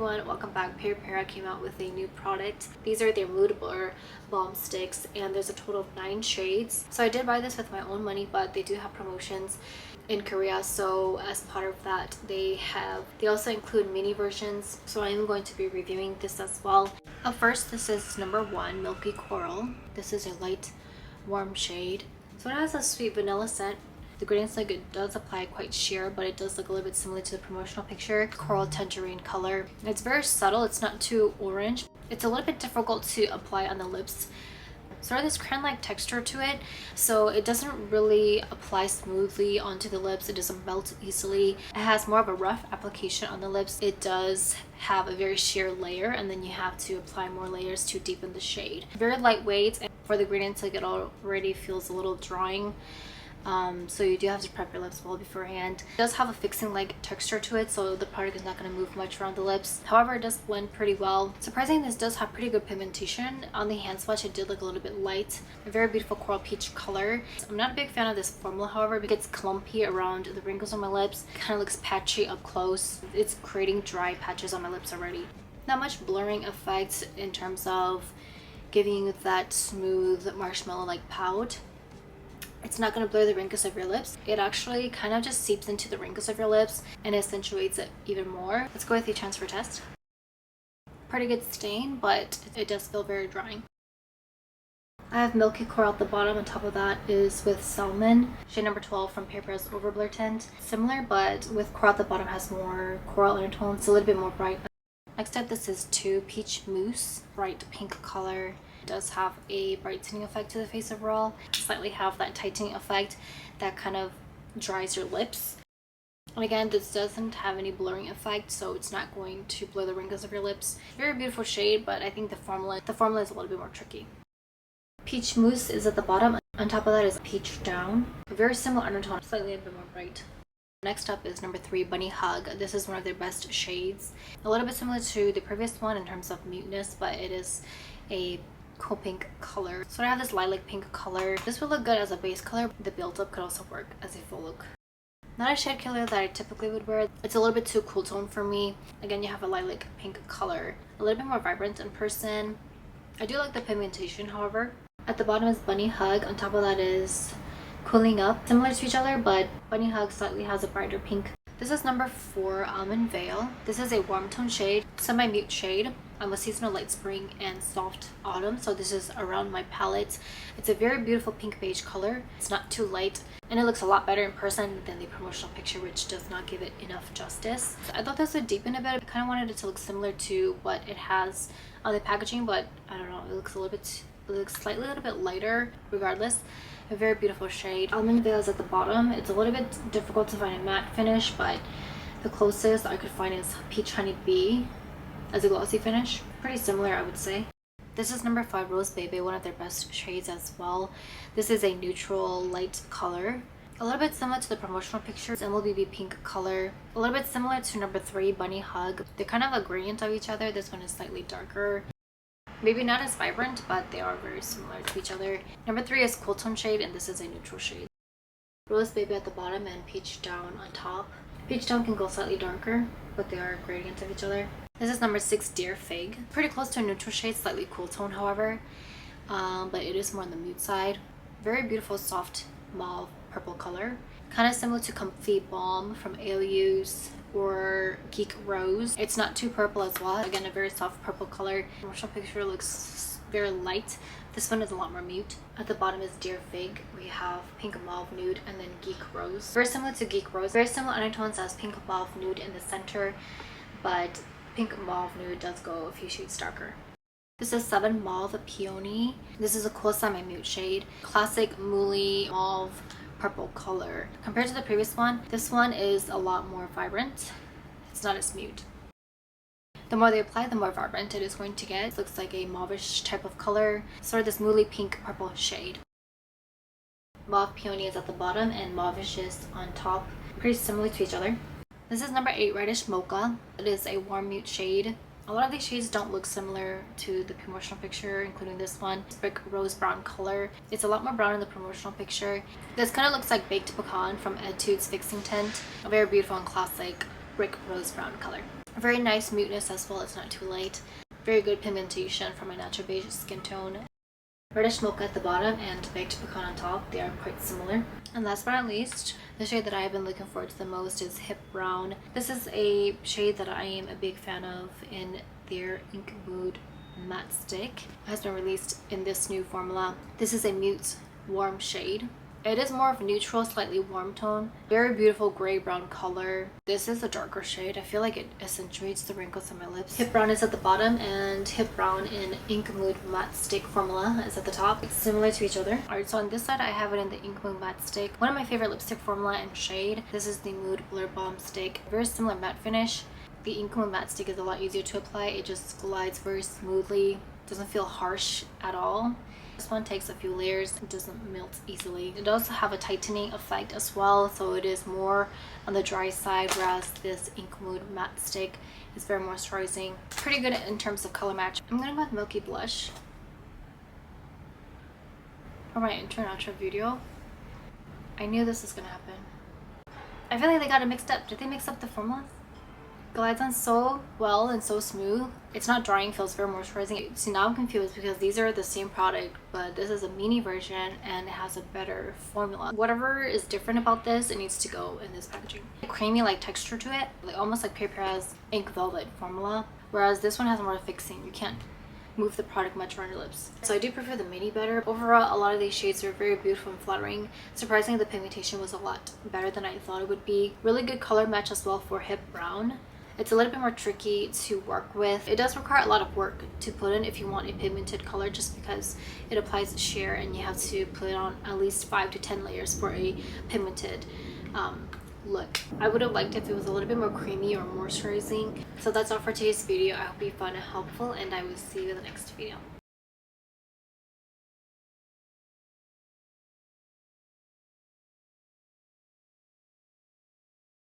everyone, welcome back. Peripera came out with a new product. These are their mood blur balm sticks and there's a total of 9 shades. So I did buy this with my own money, but they do have promotions in Korea, so as part of that they also include mini versions, so I am going to be reviewing this as well. Up first, this is number 1, Milky Coral. This is a light warm shade, so it has a sweet vanilla scent. The gradients, like, it does apply quite sheer, but it does look a little bit similar to the promotional picture. Coral tangerine color. It's very subtle, it's not too orange. It's a little bit difficult to apply on the lips. Sort of this crayon-like texture to it, so it doesn't really apply smoothly onto the lips. It doesn't melt easily. It has more of a rough application on the lips. It does have a very sheer layer, and then you have to apply more layers to deepen the shade. Very lightweight, and for the gradients, like, it already feels a little drying. So you do have to prep your lips well beforehand. It does have a fixing like texture to it, so the product is not going to move much around the lips. However, it does blend pretty well. Surprisingly, this does have pretty good pigmentation. On the hand swatch, it did look a little bit light. A very beautiful coral peach color. I'm not a big fan of this formula, however, because it's clumpy around the wrinkles on my lips. It kind of looks patchy up close. It's creating dry patches on my lips already. Not much blurring effect in terms of giving you that smooth marshmallow-like pout. It's not going to blur the wrinkles of your lips. It actually kind of just seeps into the wrinkles of your lips and accentuates it even more. Let's go with the transfer test. Pretty good stain, but it does feel very drying. I have Milky Coral at the bottom. On top of that is with Salmon, shade number 12 from Peripera's Overblur Tint. Similar, but with Coral at the bottom has more coral undertones, a little bit more bright. Next up, this is 2 Peach Mousse, bright pink color. It does have a brightening effect to the face overall. Slightly have that tightening effect that kind of dries your lips. And again, this doesn't have any blurring effect, so it's not going to blur the wrinkles of your lips. Very beautiful shade, but I think the formula is a little bit more tricky. Peach Mousse is at the bottom. On top of that is Peach Down. A very similar undertone, slightly a bit more bright. Next up is number 3, Bunny Hug. This is one of their best shades. A little bit similar to the previous one in terms of muteness, but it is a cool pink color. So I have this lilac pink color. This would look good as a base color. The build-up could also work as a full look. Not a shade color that I typically would wear. It's a little bit too cool tone for me. Again, you have a lilac pink color. A little bit more vibrant in person. I do like the pigmentation, however. At the bottom is Bunny Hug. On top of that is Cooling Up. Similar to each other, but Bunny Hug slightly has a brighter pink. This is number 4, Almond Veil. This is a warm tone shade, semi-mute shade. I'm a seasonal light spring and soft autumn, so this is around my palette. It's a very beautiful pink beige color. It's not too light, and it looks a lot better in person than the promotional picture, which does not give it enough justice. So I thought this would deepen a bit. I kind of wanted it to look similar to what it has on the packaging, but I don't know, it looks slightly a little bit lighter regardless. A very beautiful shade. Almond Veil is at the bottom. It's a little bit difficult to find a matte finish, but the closest I could find is Peach Honey Bee as a glossy finish. Pretty similar, I would say. This is number 5, Rose Bebe, one of their best shades as well. This is a neutral light color. A little bit similar to the promotional pictures, MLBB pink color. A little bit similar to number 3, Bunny Hug. They're kind of a gradient of each other. This one is slightly darker. Maybe not as vibrant, but they are very similar to each other. Number 3 is Cool Tone shade, and this is a neutral shade. Rose Baby at the bottom and Peach Down on top. Peach Down can go slightly darker, but they are gradients of each other. This is number 6, Dear Fig. Pretty close to a neutral shade, slightly cool tone, however. But it is more on the mute side. Very beautiful, soft mauve purple color. Kind of similar to Comfy Balm from AOU's or Geek Rose. It's not too purple as well. Again, a very soft purple color. The promotional picture looks very light. This one is a lot more mute. At the bottom is Dear Fig. We have Pink Mauve Nude and then Geek Rose. Very similar to Geek Rose. Very similar undertones as Pink Mauve Nude in the center, but Pink Mauve Nude does go a few shades darker. This is 7 Mauve Peony. This is a cool semi-mute shade. Classic Mooly Mauve purple color. Compared to the previous one, this one is a lot more vibrant. It's not as mute. The more they apply, the more vibrant it is going to get. It looks like a mauvish type of color, sort of this Mooly pink purple shade. Mauve Peony is at the bottom and Mauvish is on top. Pretty similar to each other. This is number 8, Reddish Mocha. It is a warm mute shade. A lot of these shades don't look similar to the promotional picture, including this one. It's brick rose brown color. It's a lot more brown in the promotional picture. This kind of looks like baked pecan from Etude's Fixing Tint. A very beautiful and classic brick rose brown color. A very nice muteness as well. It's not too light. Very good pigmentation for my natural beige skin tone. Reddish mocha at the bottom and baked pecan on top. They are quite similar. And last but not least, the shade that I've been looking forward to the most is Hip Brown. This is a shade that I am a big fan of in their Ink Mood Matte Stick. It has been released in this new formula. This is a mute warm shade. It is more of a neutral, slightly warm tone. Very beautiful gray brown color. This is a darker shade. I feel like it accentuates the wrinkles on my lips. Hip Brown is at the bottom and Hip Brown in Ink Mood Matte Stick formula is at the top. It's similar to each other. Alright, so on this side I have it in the Ink Mood Matte Stick. One of my favorite lipstick formula and shade. This is the Mood Blur Balm Stick. Very similar matte finish. The Ink Mood Matte Stick is a lot easier to apply. It just glides very smoothly. Doesn't feel harsh at all. This one takes a few layers. It doesn't melt easily. It does have a tightening effect as well, so it is more on the dry side, whereas this Ink Mood Matte Stick is very moisturizing. Pretty good in terms of color match. I'm gonna go with Milky Blush for my intro video. I knew this was gonna happen. I feel like they got it mixed up. Did they mix up the formulas? Glides on so well and so smooth. It's not drying, feels very moisturizing. See, now I'm confused because these are the same product, but this is a mini version and it has a better formula. Whatever is different about this, it needs to go in this packaging. Creamy like texture to it, like almost like Peripera's Ink Velvet formula, whereas this one has more fixing. You can't move the product much around your lips. So I do prefer the mini better. Overall, a lot of these shades are very beautiful and flattering. Surprisingly, the pigmentation was a lot better than I thought it would be. Really good color match as well for Hip Brown. It's a little bit more tricky to work with. It does require a lot of work to put in if you want a pigmented color, just because it applies sheer and you have to put on at least 5 to 10 layers for a pigmented look. I would have liked if it was a little bit more creamy or moisturizing. So that's all for today's video. I hope you found it helpful and I will see you in the next video.